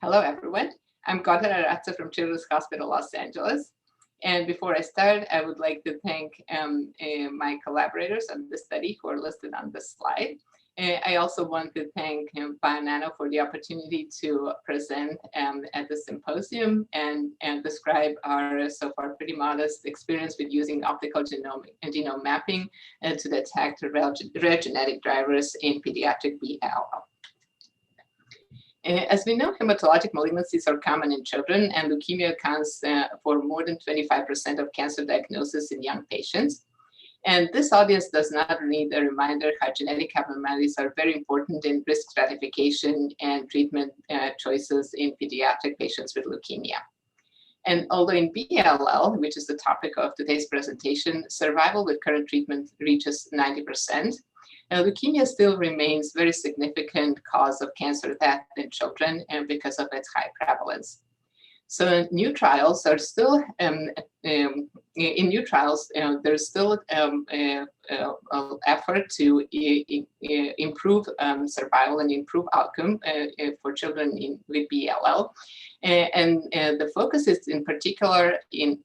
Hello, everyone. I'm Gordana Raca from Children's Hospital, Los Angeles. And before I start, I would like to thank my collaborators on the study who are listed on this slide. I also want to thank Bionano for the opportunity to present at the symposium and describe our so far pretty modest experience with using optical genome mapping to detect rare genetic drivers in pediatric B-ALL. As we know, hematologic malignancies are common in children, and leukemia accounts for more than 25% of cancer diagnosis in young patients. And this audience does not need a reminder how genetic abnormalities are very important in risk stratification and treatment choices in pediatric patients with leukemia. And although in B-ALL, which is the topic of today's presentation, survival with current treatment reaches 90%, leukemia still remains a very significant cause of cancer death in children and because of its high prevalence. So new trials are still, there's still effort to improve survival and improve outcome for children with B-ALL. And the focus is in particular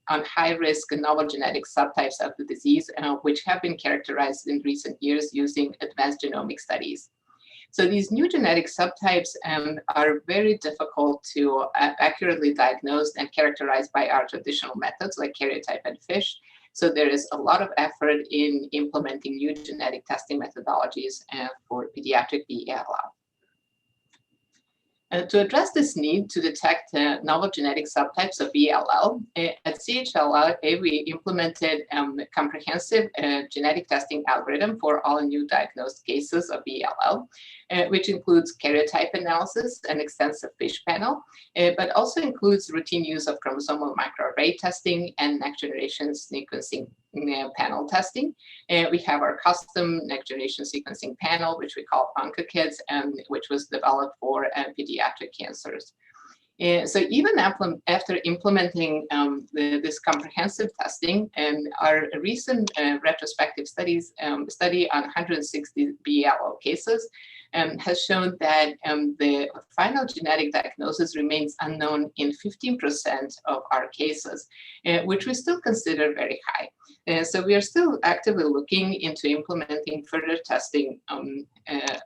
on high-risk and novel genetic subtypes of the disease, which have been characterized in recent years using advanced genomic studies. So these new genetic subtypes are very difficult to accurately diagnose and characterize by our traditional methods like karyotype and FISH. So there is a lot of effort in implementing new genetic testing methodologies for pediatric B-ALL. To address this need to detect novel genetic subtypes of B-ALL, at CHLA, we implemented a comprehensive genetic testing algorithm for all new diagnosed cases of B-ALL, which includes karyotype analysis and extensive FISH panel, but also includes routine use of chromosomal microarray testing and next-generation sequencing panel testing. We have our custom next-generation sequencing panel, which we call OncoKids, which was developed for pediatric cancers. So even after implementing this comprehensive testing, our recent retrospective study on 160 B-ALL cases has shown that the final genetic diagnosis remains unknown in 15% of our cases, which we still consider very high. So we are still actively looking into implementing further testing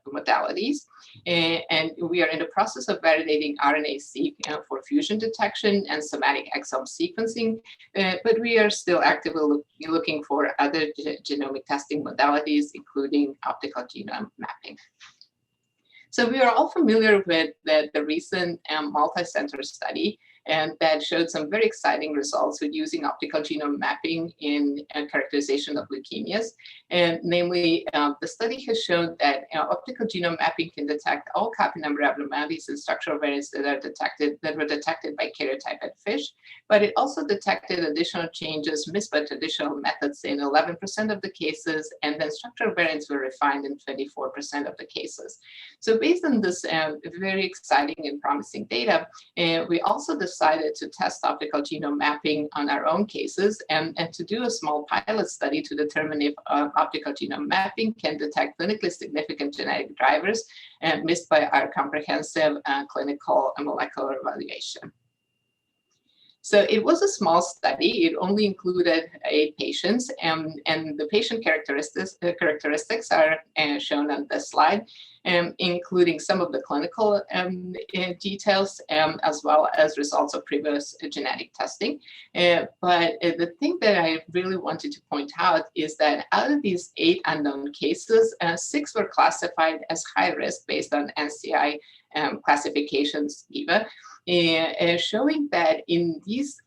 modalities, and we are in the process of validating RNA-seq for fusion detection and somatic exome sequencing, but we are still actively looking for other genomic testing modalities, including optical genome mapping. So we are all familiar with the recent multi-center study that showed some very exciting results with using optical genome mapping in characterization of leukemias. And namely, the study has shown that optical genome mapping can detect all copy number abnormalities and structural variants that were detected by karyotype and FISH, but it also detected additional changes missed by traditional methods in 11% of the cases, and then structural variants were refined in 24% of the cases. So based on this very exciting and promising data, we also decided to test optical genome mapping on our own cases and to do a small pilot study to determine if optical genome mapping can detect clinically significant genetic drivers missed by our comprehensive clinical and molecular evaluation. So it was a small study. It only included 8 patients, and the patient characteristics are shown on this slide, including some of the clinical details, as well as results of previous genetic testing. But the thing that I really wanted to point out is that out of these 8 unknown cases, 6 were classified as high risk based on NCI classifications, EVA, showing that in these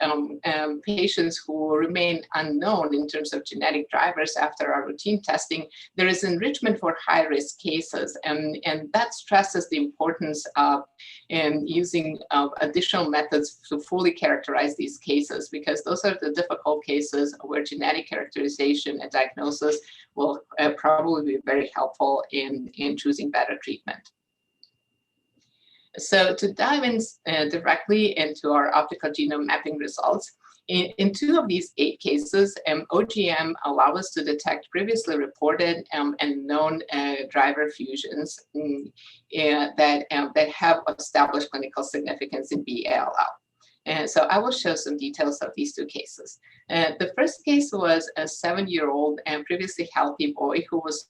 patients who remain unknown in terms of genetic drivers after our routine testing, there is enrichment for high-risk cases, and that stresses the importance of using additional methods to fully characterize these cases, because those are the difficult cases where genetic characterization and diagnosis will probably be very helpful in choosing better treatment. So to dive in directly into our optical genome mapping results, In 2 of these 8 cases, OGM allow us to detect previously reported and known driver fusions that have established clinical significance in BALL. And so I will show some details of these 2 cases. The first case was a 7-year-old and previously healthy boy who was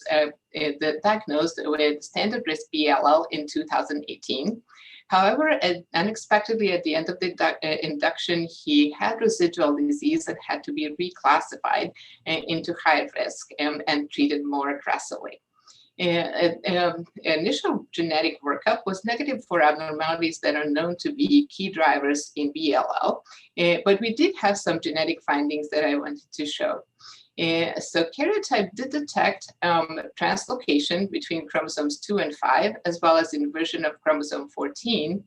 diagnosed with standard risk BALL in 2018. However, unexpectedly at the end of the induction, he had residual disease and had to be reclassified into high risk and treated more aggressively. Initial genetic workup was negative for abnormalities that are known to be key drivers in BLL, but we did have some genetic findings that I wanted to show. So karyotype did detect translocation between chromosomes 2 and 5, as well as inversion of chromosome 14.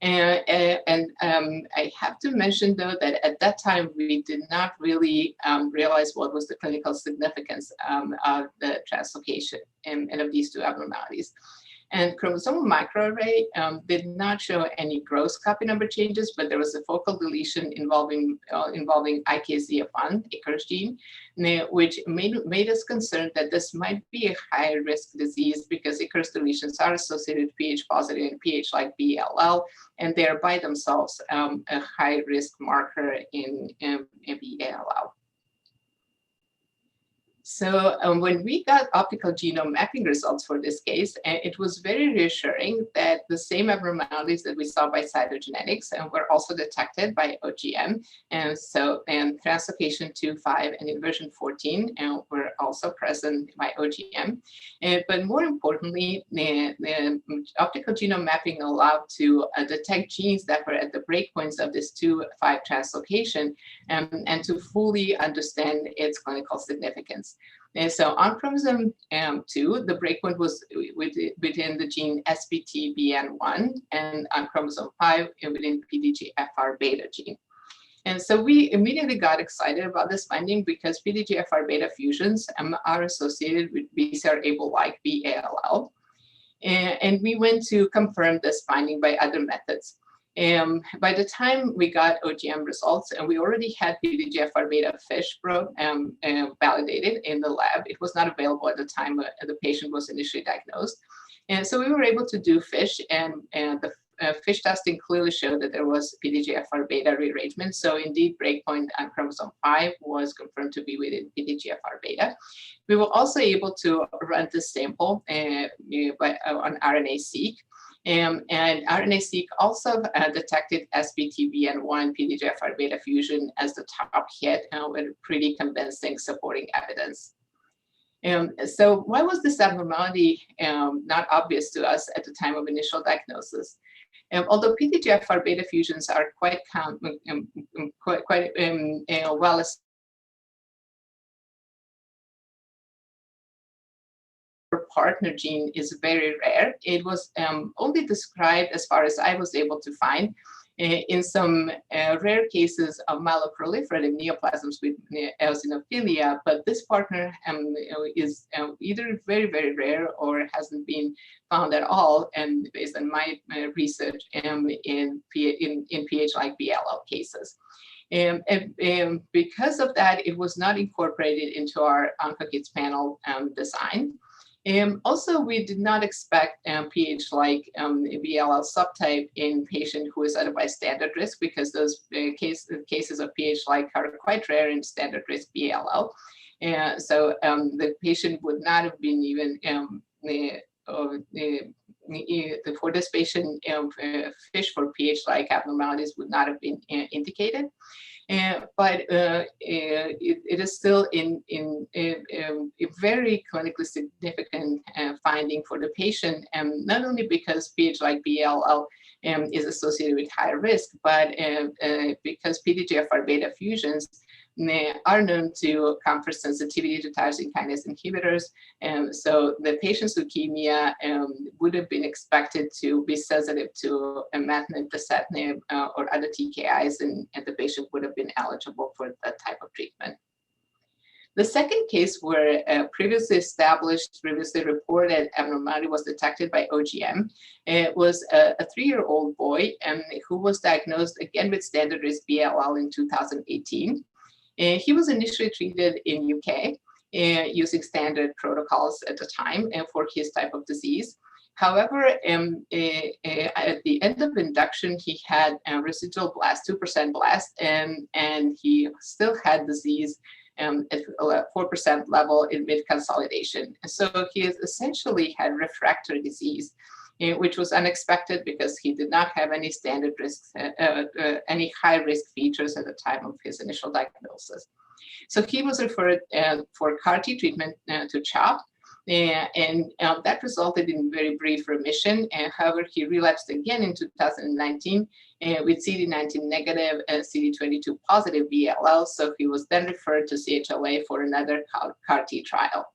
I have to mention, though, that at that time, we did not really realize what was the clinical significance of the translocation and of these 2 abnormalities. And chromosomal microarray did not show any gross copy number changes, but there was a focal deletion involving IKZF1, Icarus gene, which made us concerned that this might be a high-risk disease because Icarus deletions are associated with pH-positive and pH-like BLL, and they are by themselves a high-risk marker in BLL. So when we got optical genome mapping results for this case, it was very reassuring that the same abnormalities that we saw by cytogenetics were also detected by OGM. And so translocation 2, 5, and inversion 14 were also present by OGM. But more importantly, the optical genome mapping allowed to detect genes that were at the breakpoints of this 2-5 translocation and to fully understand its clinical significance. And so on chromosome 2, the breakpoint was within the gene SBTBN1, and on chromosome 5, within PDGFR beta gene. And so we immediately got excited about this finding because PDGFR beta fusions are associated with BCR-ABL-like BALL. And we went to confirm this finding by other methods. By the time we got OGM results, and we already had PDGFR beta FISH probe validated in the lab. It was not available at the time the patient was initially diagnosed. And so we were able to do FISH, and the FISH testing clearly showed that there was PDGFR beta rearrangement. So indeed, breakpoint on chromosome 5 was confirmed to be within PDGFR beta. We were also able to run this sample on RNA-seq. And RNA-seq also detected SBTBN1 PDGFR beta fusion as the top hit with pretty convincing supporting evidence. So why was this abnormality not obvious to us at the time of initial diagnosis? Although PDGFR beta fusions are quite well established, partner gene is very rare. It was only described, as far as I was able to find, in some rare cases of myeloproliferative neoplasms with eosinophilia, but this partner is either very, very rare or hasn't been found at all, and based on my research in PH-like BLL cases. And because of that, it was not incorporated into our OncoKids panel design. Also, we did not expect PH-like BLL subtype in patient who is otherwise standard risk, because those cases of PH-like are quite rare in standard risk BLL. So the patient would not have been even, for this patient, FISH for PH-like abnormalities would not have been indicated. But it is still a very clinically significant finding for the patient, not only because PH-like BLL is associated with higher risk, but because PDGFR beta fusions are known to confer sensitivity to tyrosine kinase inhibitors. So the patient's leukemia would have been expected to be sensitive to imatinib, dasatinib, or other TKIs, and the patient would have been eligible for that type of treatment. The second case where previously established, previously reported abnormality was detected by OGM. It was a 3-year-old boy who was diagnosed again with standard risk BLL in 2018. He was initially treated in UK using standard protocols at the time for his type of disease. However, at the end of induction, he had residual blast, 2% blast, and he still had disease at 4% level in mid-consolidation. So he essentially had refractory disease, which was unexpected because he did not have any standard risks, any high-risk features at the time of his initial diagnosis. So he was referred for CAR-T treatment to CHOP, and that resulted in very brief remission. However, he relapsed again in 2019 with CD19 negative and CD22 positive BLL. So he was then referred to CHLA for another CAR-T trial.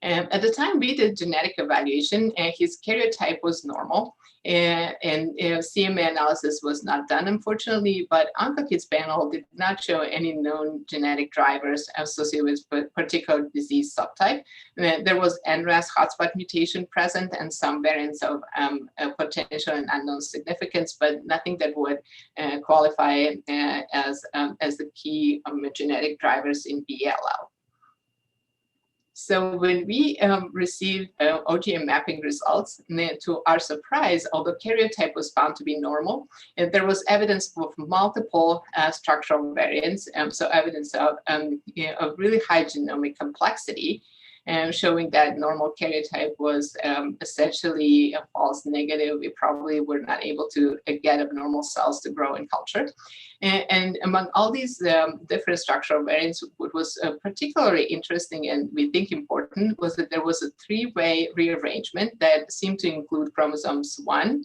At the time we did genetic evaluation, his karyotype was normal, and CMA analysis was not done, unfortunately, but OncoKid's panel did not show any known genetic drivers associated with particular disease subtype. There was NRAS hotspot mutation present and some variants of potential and unknown significance, but nothing that would qualify as the key genetic drivers in BLL. So when we received OGM mapping results, to our surprise, although karyotype was found to be normal, there was evidence of multiple structural variants, so evidence of really high genomic complexity, showing that normal karyotype was essentially a false negative. We probably were not able to get abnormal cells to grow in culture. And among all these different structural variants, what was particularly interesting and we think important was that there was a 3-way rearrangement that seemed to include chromosomes 1,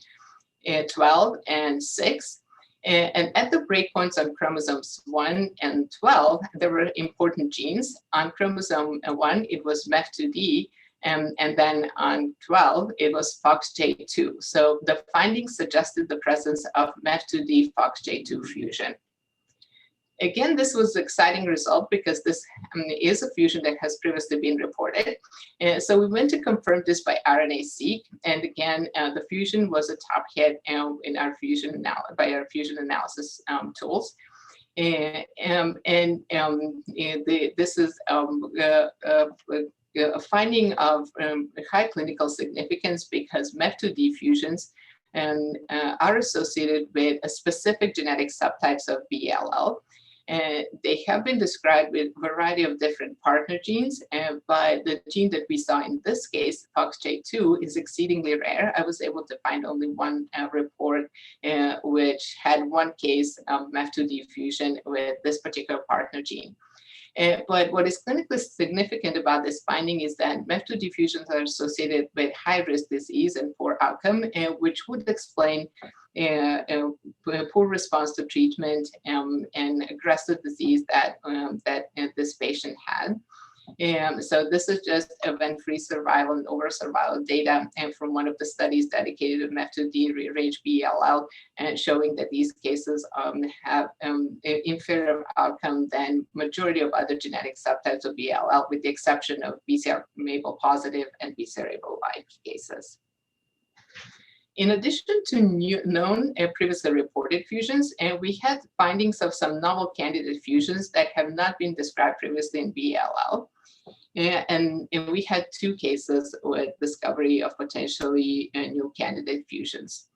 12, and 6. And at the breakpoints on chromosomes 1 and 12, there were important genes. On chromosome 1, it was MEF2D, and then on 12, it was FOXJ2. So the findings suggested the presence of MEF2D FOXJ2 fusion. Again, this was an exciting result because this is a fusion that has previously been reported. So we went to confirm this by RNA-seq, and again, the fusion was a top hit in our fusion by our fusion analysis tools. This is a finding of high clinical significance because MEF2D fusions are associated with a specific genetic subtypes of BLL. They have been described with a variety of different partner genes, but the gene that we saw in this case, FOXJ2, is exceedingly rare. I was able to find only one report which had one case of MEF2D fusion with this particular partner gene. But what is clinically significant about this finding is that MEF2D fusions are associated with high-risk disease and poor outcome, which would explain poor response to treatment and aggressive disease that this patient had. So this is just event-free survival and overall survival data from one of the studies dedicated to MEF2D rearranged BLL, and showing that these cases have inferior outcome than majority of other genetic subtypes of BLL, with the exception of BCR-ABL positive and BCR-ABL like cases. In addition to known previously reported fusions, we had findings of some novel candidate fusions that have not been described previously in BLL. And we had 2 cases with discovery of potentially new candidate fusions.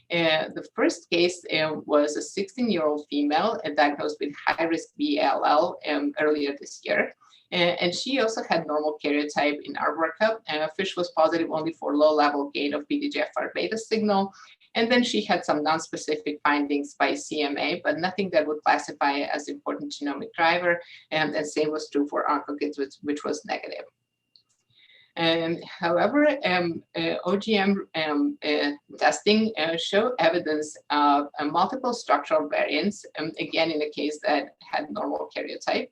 The first case was a 16-year-old female diagnosed with high-risk BLL earlier this year. And she also had normal karyotype in our workup. FISH was positive only for low-level gain of PDGFR beta signal. And then she had some non-specific findings by CMA, but nothing that would classify as important genomic driver. And the same was true for OncoKids, which was negative. However, OGM testing show evidence of multiple structural variants, again, in a case that had normal karyotype.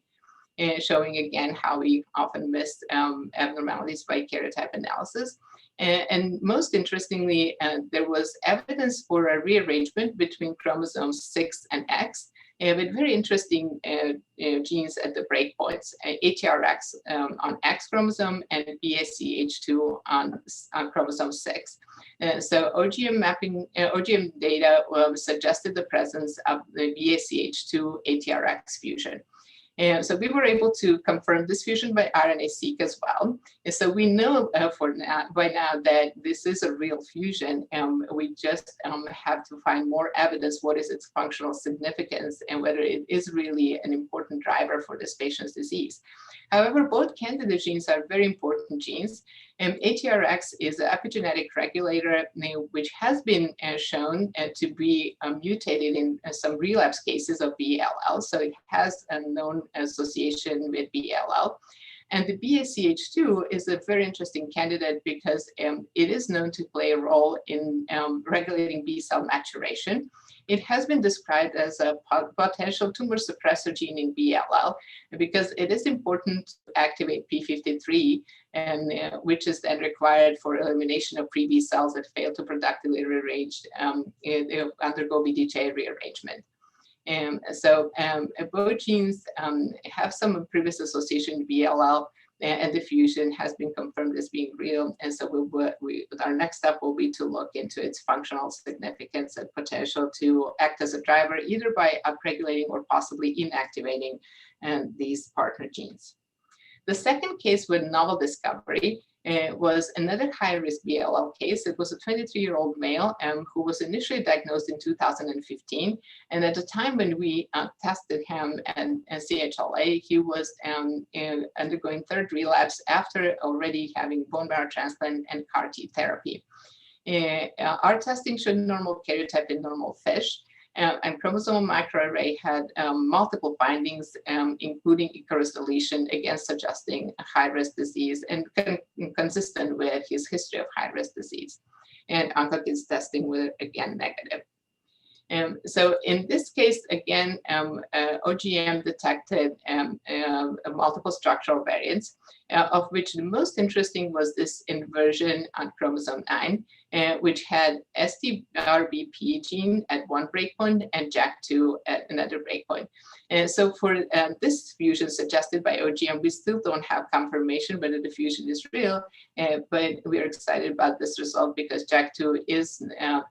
Showing again how we often miss abnormalities by karyotype analysis. And most interestingly, there was evidence for a rearrangement between chromosomes 6 and X with very interesting genes at the breakpoints, ATRX on X chromosome and BACH2 on chromosome 6. So OGM mapping, OGM data suggested the presence of the BACH2 ATRX fusion. And so we were able to confirm this fusion by RNA-seq as well. And so we know by now that this is a real fusion. We just have to find more evidence what is its functional significance and whether it is really an important driver for this patient's disease. However, both candidate genes are very important genes. ATRX is an epigenetic regulator which has been shown to be mutated in some relapse cases of BLL. So it has a known association with BLL. And the BACH2 is a very interesting candidate because it is known to play a role in regulating B cell maturation. It has been described as a potential tumor suppressor gene in BLL because it is important to activate P53, and which is then required for elimination of pre-B cells that fail to productively rearrange, undergo BDJ rearrangement. So both genes have some previous association with BLL, and the fusion has been confirmed as being real. And so our next step will be to look into its functional significance and potential to act as a driver, either by upregulating or possibly inactivating these partner genes. The second case with novel discovery was another high-risk BLL case. It was a 23-year-old male who was initially diagnosed in 2015. And at the time when we tested him and CHLA, he was undergoing third relapse after already having bone marrow transplant and CAR T therapy. Our testing showed normal karyotype in normal fish. And chromosomal microarray had multiple findings, including Icarus deletion, again suggesting a high-risk disease and consistent with his history of high-risk disease. And OncoKids testing was again negative. So in this case, again, OGM detected multiple structural variants, of which the most interesting was this inversion on chromosome 9, which had STRBP gene at one breakpoint and JAK2 at another breakpoint. And so for this fusion suggested by OGM, we still don't have confirmation whether the fusion is real, but we are excited about this result because JAK2 is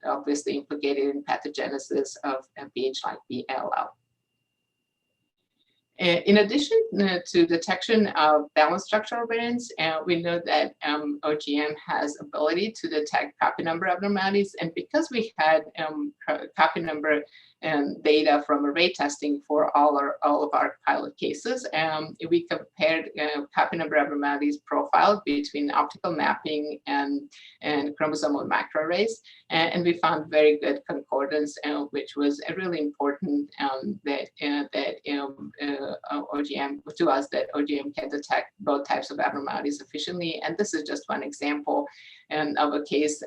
obviously implicated in pathogenesis of MPH like BLL. In addition to detection of balanced structural variants, we know that OGM has ability to detect copy number abnormalities. And because we had copy number data from array testing for all of our pilot cases, we compared copy number abnormalities profile between optical mapping and chromosomal microarrays. And we found very good concordance, which was really important that OGM to us that OGM can detect both types of abnormalities efficiently. And this is just one example of a case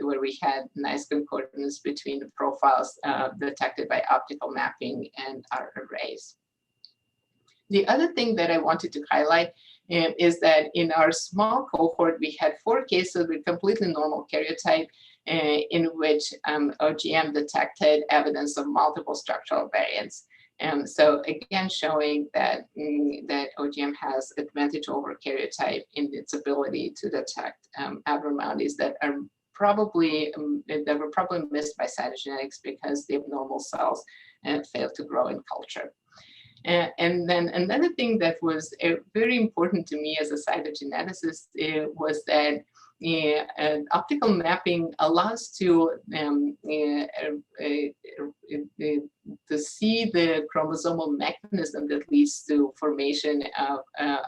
where we had nice concordance between the profiles detected by optical mapping and our arrays. The other thing that I wanted to highlight is that in our small cohort, we had 4 cases with completely normal karyotype in which OGM detected evidence of multiple structural variants. So again, showing that OGM has advantage over karyotype in its ability to detect abnormalities that are probably were probably missed by cytogenetics because the abnormal cells failed to grow in culture. And then another thing that was very important to me as a cytogeneticist was that optical mapping allows to see the chromosomal mechanism that leads to formation of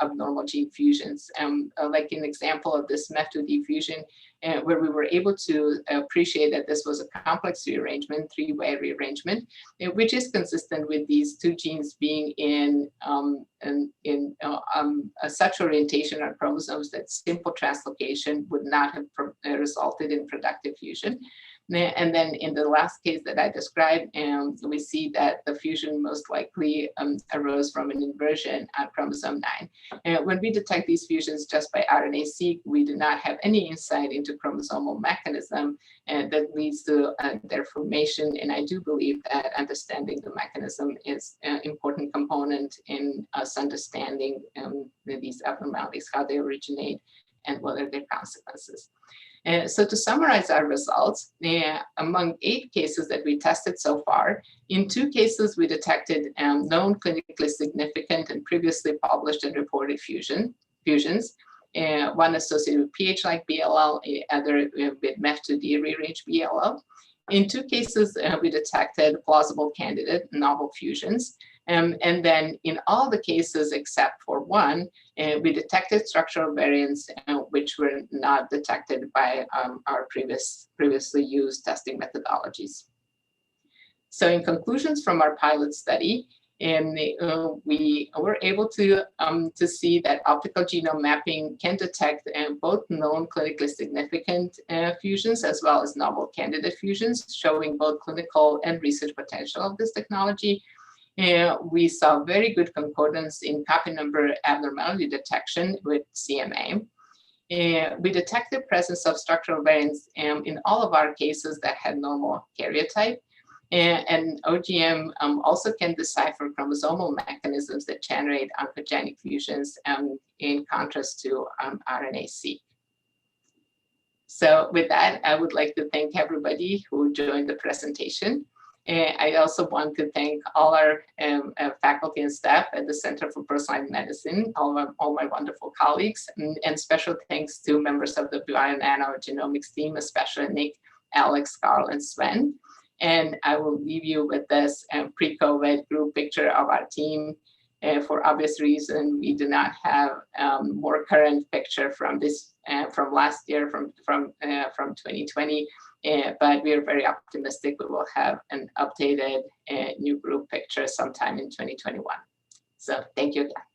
abnormal gene fusions. Like an example of this MEF2D fusion, where we were able to appreciate that this was a complex rearrangement, 3-way rearrangement, which is consistent with these 2 genes being in such orientation on chromosomes that simple translocation would not have resulted in productive fusion. And then in the last case that I described, we see that the fusion most likely arose from an inversion on chromosome 9. When we detect these fusions just by RNA-seq, we do not have any insight into chromosomal mechanism that leads to their formation. And I do believe that understanding the mechanism is an important component in us understanding these abnormalities, how they originate, and what are their consequences. So to summarize our results, among 8 cases that we tested so far, in 2 cases we detected known clinically significant and previously published and reported fusions, one associated with pH-like BLL, other with MEF2D rearranged BLL. In 2 cases, we detected plausible candidate novel fusions. And then in all the cases except for 1, we detected structural variants which were not detected by our previously used testing methodologies. So in conclusions from our pilot study, we were able to see that optical genome mapping can detect both known clinically significant fusions as well as novel candidate fusions, showing both clinical and research potential of this technology. We saw very good concordance in copy number abnormality detection with CMA. We detected presence of structural variants in all of our cases that had normal karyotype. And OGM also can decipher chromosomal mechanisms that generate oncogenic fusions in contrast to RNA-seq. So with that, I would like to thank everybody who joined the presentation. I also want to thank all our faculty and staff at the Center for Personalized Medicine, all my wonderful colleagues, and special thanks to members of the Bio-Nano Genomics team, especially Nick, Alex, Carl, and Sven. And I will leave you with this pre-COVID group picture of our team. For obvious reason, we do not have more current picture from this from last year, from 2020. But we are very optimistic we will have an updated new group picture sometime in 2021. So thank you again.